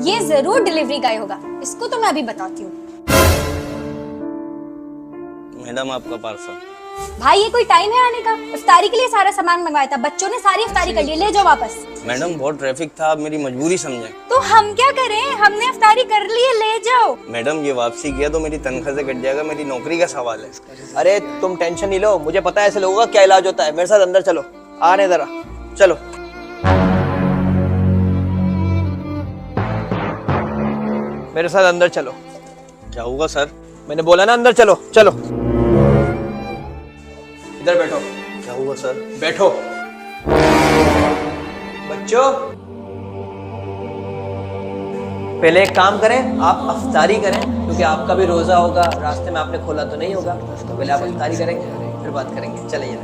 ये जरूर डिलीवरी गाय होगा, इसको तो मैं अभी बताती हूँ। मैडम आपका पार्सल। भाई ये कोई टाइम है आने का? इफ्तारी के लिए सारा सामान मंगवाया था, बच्चों ने सारी इफ्तारी कर ली, ले जाओ वापस। मैडम बहुत ट्रैफिक था, आप मेरी मजबूरी समझें। तो हम क्या करें, हमने इफ्तारी कर ली है, ले जाओ। मैडम ये वापसी किया तो मेरी तनख्वाह से कट जाएगा, मेरी नौकरी का सवाल है। अरे तुम टेंशन नहीं लो, मुझे पता है ऐसे लोगों का क्या इलाज होता है। मेरे साथ अंदर चलो, आ रहे जरा, चलो। मेरे साथ अंदर चलो। क्या हुआ सर? मैंने बोला ना अंदर चलो, चलो। इधर बैठो। क्या हुआ सर? बैठो। बच्चों पहले एक काम करें, आप अफ्तारी करें, क्योंकि आपका भी रोजा होगा, रास्ते में आपने खोला तो नहीं होगा, तो पहले आप अफ्तारी करेंगे फिर बात करेंगे। चलिए।